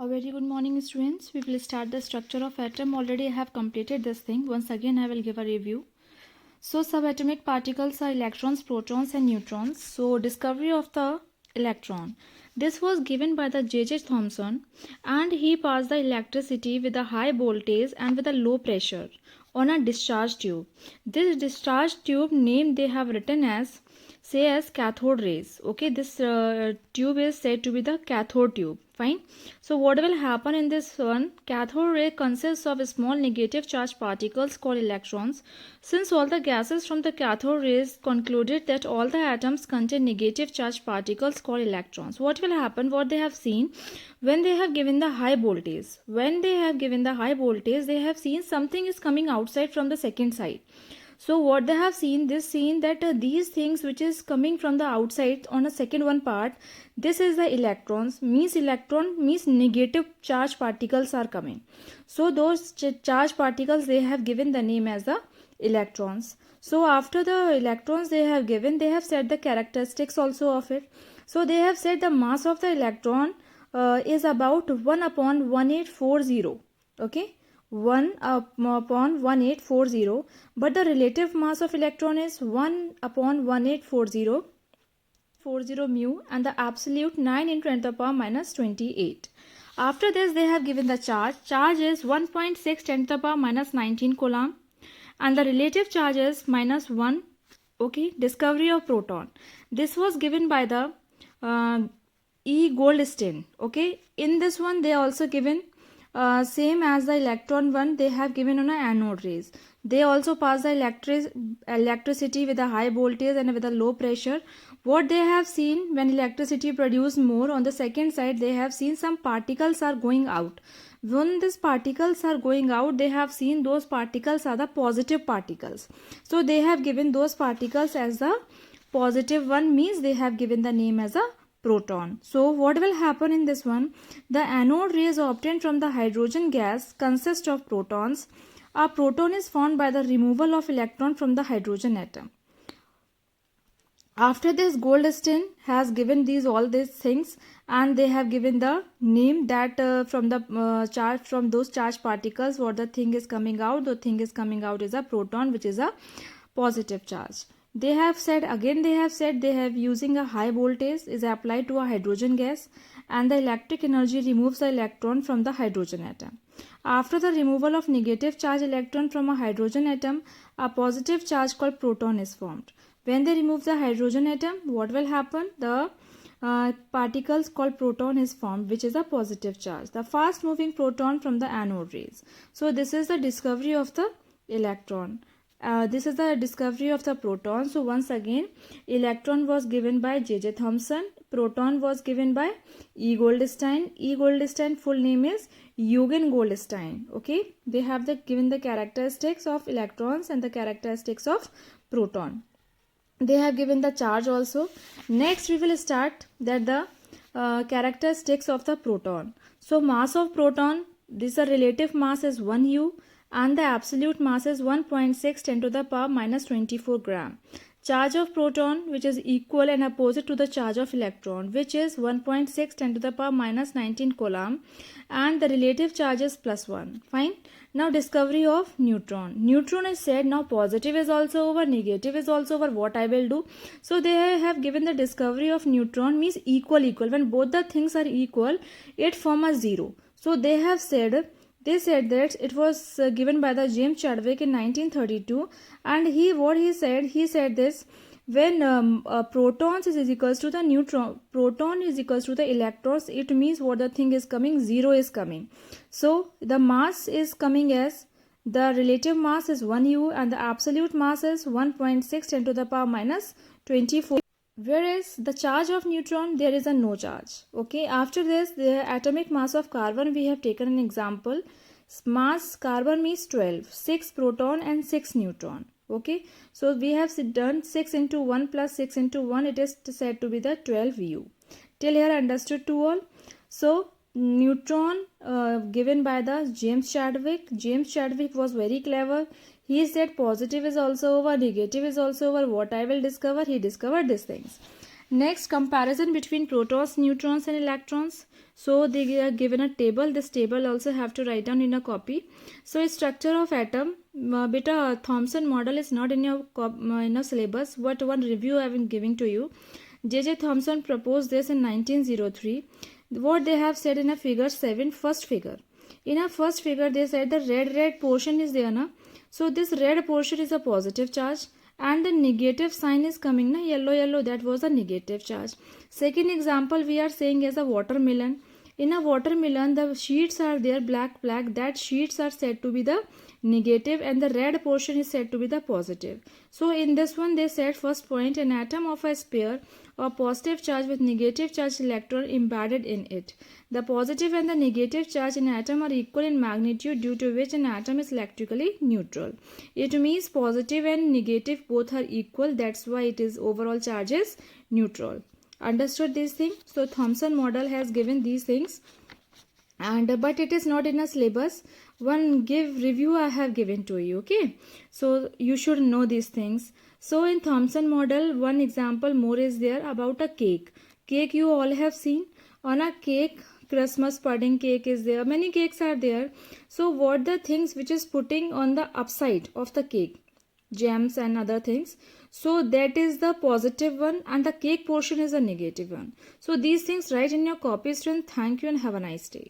A very good morning, students. We will start the structure of atom. Already I have completed this thing. Once again I will give a review. So subatomic particles are electrons, protons and neutrons. So discovery of the electron. This was given by the J.J. Thomson, and he passed the electricity with a high voltage and with a low pressure on a discharge tube. This discharge tube name they have written as cathode rays. Okay, this tube is said to be the cathode tube. Fine. So what will happen in this one? Cathode ray consists of small negative charged particles called electrons. Since all the gases from the cathode rays concluded that all the atoms contain negative charged particles called electrons, what will happen? What they have seen when they have given the high voltage? When they have given the high voltage, they have seen something is coming outside from the second side. So what they have seen, that these things which is coming from the outside on a second one part, this is the electrons, means electron means negative charge particles are coming. So those charge particles they have given the name as the electrons. So after the electrons they have given, they have said the characteristics also of it. So they have said the mass of the electron is about 1 upon 1840. Okay, 1 upon 1840, but the relative mass of electron is 1 upon 1840 mu, and the absolute 9 into 10 to the power minus 28. After this they have given the charge. Charge is 1.6 10 to the power minus 19 coulomb, and the relative charge is minus 1. Okay, discovery of proton. This was given by the E. Goldstein. Okay, in this one they also given same as the electron one, they have given on a anode rays. They also pass the electricity with a high voltage and with a low pressure. What they have seen, when electricity produced more, on the second side they have seen some particles are going out. When these particles are going out, they have seen those particles are the positive particles. So they have given those particles as the positive one, means they have given the name as a proton. So what will happen in this one? The anode rays obtained from the hydrogen gas consist of protons. A proton is formed by the removal of electron from the hydrogen atom. After this, Goldstein has given all these things, and they have given the name that from the charge, from those charged particles, what the thing is coming out, the thing is coming out is a proton, which is a positive charge. They have said they have using a high voltage is applied to a hydrogen gas, and the electric energy removes the electron from the hydrogen atom. After the removal of negative charge electron from a hydrogen atom, a positive charge called proton is formed. When they remove the hydrogen atom, what will happen? The particles called proton is formed, which is a positive charge, the fast moving proton from the anode rays. So this is the discovery of the electron. This is the discovery of the proton. So once again, electron was given by J.J. Thomson, proton was given by E. Goldstein. E. Goldstein full name is Eugen Goldstein. Okay, they have given the characteristics of electrons and the characteristics of proton. They have given the charge also. Next we will start that the characteristics of the proton. So mass of proton, this relative mass is 1 U, and the absolute mass is 1.6 10 to the power minus 24 gram. Charge of proton, which is equal and opposite to the charge of electron, which is 1.6 10 to the power minus 19 coulomb, and the relative charge is plus 1. Fine. Now discovery of neutron. Neutron is said now positive is also over, negative is also over. What I will do? So they have given the discovery of neutron means equal. When both the things are equal, it form a zero. So they said that it was given by the James Chadwick in 1932, and he said this: when protons is equals to the neutron, proton is equals to the electrons, it means what the thing is coming, zero is coming. So the mass is coming as, the relative mass is 1 U, and the absolute mass is 1.6 10 to the power minus 24. Whereas the charge of neutron, there is a no charge. Okay, after this, the atomic mass of carbon, we have taken an example. Mass carbon means 12, 6 proton and 6 neutron. Okay, so we have done 6 into 1 plus 6 into 1, it is said to be the 12 U. Till here understood to all. So neutron given by the James Chadwick. James Chadwick was very clever. He said positive is also over, negative is also over. What I will discover? He discovered these things. Next, comparison between protons, neutrons and electrons. So they are given a table. This table also have to write down in a copy. So structure of atom, beta Thomson model is not in your syllabus, but one review I have been giving to you. J.J. Thomson proposed this in 1903. What they have said in a figure 7, first figure. In a first figure they said the red portion is there, na? So this red portion is a positive charge and the negative sign is coming, na, yellow, that was a negative charge. Second example we are saying as a watermelon. In a watermelon the sheets are there black, that sheets are said to be the negative and the red portion is said to be the positive. So in this one they said first point, an atom of a sphere or positive charge with negative charge electron embedded in it. The positive and the negative charge in atom are equal in magnitude, due to which an atom is electrically neutral. It means positive and negative both are equal, that's why it is overall charge is neutral. Understood this thing? So Thomson model has given these things, and but it is not in a syllabus. One review I have given to you, okay? So you should know these things. So in Thomson model, one example more is there about a cake. Cake you all have seen. On a cake, Christmas pudding cake is there, many cakes are there. So what the things which is putting on the upside of the cake, gems and other things, so that is the positive one and the cake portion is a negative one. So these things write in your copy, student. Thank you and have a nice day.